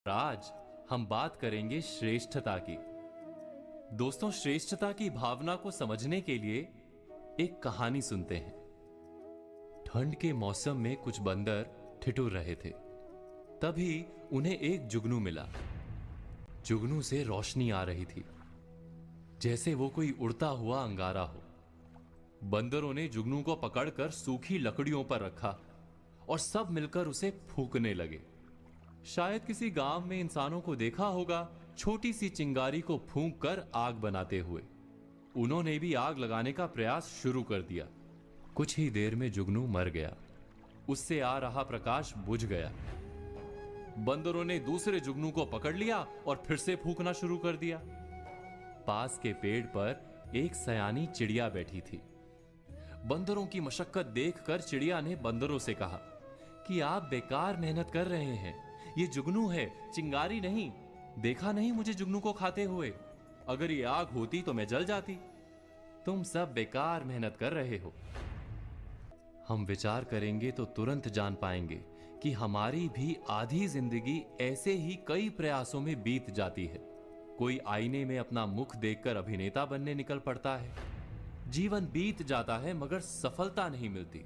आज हम बात करेंगे श्रेष्ठता की। दोस्तों, श्रेष्ठता की भावना को समझने के लिए एक कहानी सुनते हैं। ठंड के मौसम में कुछ बंदर ठिठुर रहे थे। तभी उन्हें एक जुगनू मिला। जुगनू से रोशनी आ रही थी, जैसे वो कोई उड़ता हुआ अंगारा हो। बंदरों ने जुगनू को पकड़कर सूखी लकड़ियों पर रखा और सब मिलकर उसे फूंकने लगे। शायद किसी गांव में इंसानों को देखा होगा, छोटी सी चिंगारी को फूंक कर आग बनाते हुए। उन्होंने भी आग लगाने का प्रयास शुरू कर दिया। कुछ ही देर में जुगनू मर गया। उससे आ रहा प्रकाश बुझ गया। बंदरों ने दूसरे जुगनू को पकड़ लिया और फिर से फूंकना शुरू कर दिया। पास के पेड़ पर एक सयानी चिड़िया बैठी थी। बंदरों की मशक्कत देखकर चिड़िया ने बंदरों से कहा कि आप बेकार मेहनत कर रहे हैं। ये जुगनू है, चिंगारी नहीं। देखा नहीं मुझे जुगनू को खाते हुए? अगर ये आग होती तो मैं जल जाती। तुम सब बेकार मेहनत कर रहे हो। हम विचार करेंगे तो तुरंत जान पाएंगे कि हमारी भी आधी जिंदगी ऐसे ही कई प्रयासों में बीत जाती है। कोई आईने में अपना मुख देखकर अभिनेता बनने निकल पड़ता है। जीवन बीत जाता है मगर सफलता नहीं मिलती।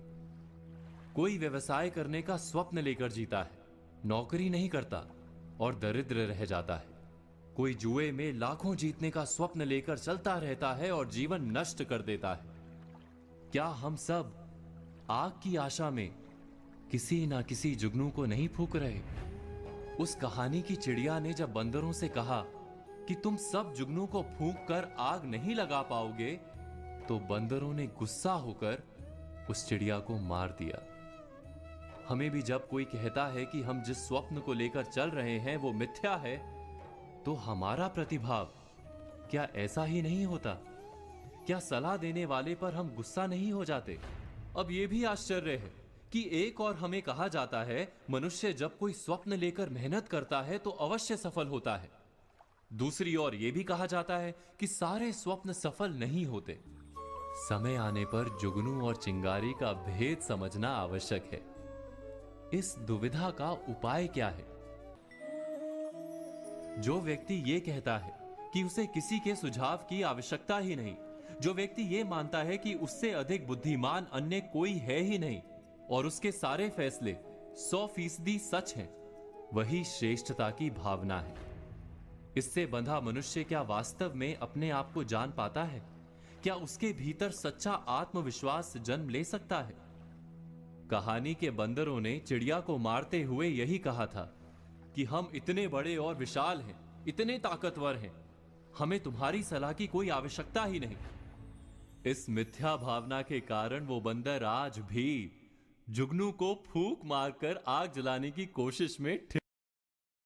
कोई व्यवसाय करने का स्वप्न लेकर जीता है, नौकरी नहीं करता और दरिद्र रह जाता है। कोई जुए में लाखों जीतने का स्वप्न लेकर चलता रहता है और जीवन नष्ट कर देता है। क्या हम सब आग की आशा में किसी ना किसी जुगनू को नहीं फूंक रहे? उस कहानी की चिड़िया ने जब बंदरों से कहा कि तुम सब जुगनू को फूंक कर आग नहीं लगा पाओगे, तो बंदरों ने गुस्सा होकर उस चिड़िया को मार दिया। हमें भी जब कोई कहता है कि हम जिस स्वप्न को लेकर चल रहे हैं वो मिथ्या है, तो हमारा प्रतिभाव क्या ऐसा ही नहीं होता? क्या सलाह देने वाले पर हम गुस्सा नहीं हो जाते? अब यह भी आश्चर्य है कि एक और हमें कहा जाता है, मनुष्य जब कोई स्वप्न लेकर मेहनत करता है तो अवश्य सफल होता है। दूसरी ओर यह भी कहा जाता है कि सारे स्वप्न सफल नहीं होते। समय आने पर जुगनू और चिंगारी का भेद समझना आवश्यक है। इस दुविधा का उपाय क्या है? जो व्यक्ति यह कहता है कि उसे किसी के सुझाव की आवश्यकता ही नहीं, जो व्यक्ति यह मानता है कि उससे अधिक बुद्धिमान अन्य कोई है ही नहीं और उसके सारे फैसले 100% सच हैं, वही श्रेष्ठता की भावना है। इससे बंधा मनुष्य क्या वास्तव में अपने आप को जान पाता है? क्या उसके भीतर सच्चा आत्मविश्वास जन्म ले सकता है? कहानी के बंदरों ने चिड़िया को मारते हुए यही कहा था कि हम इतने बड़े और विशाल हैं, इतने ताकतवर हैं, हमें तुम्हारी सलाह की कोई आवश्यकता ही नहीं। इस मिथ्या भावना के कारण वो बंदर आज भी जुगनू को फूंक मारकर आग जलाने की कोशिश में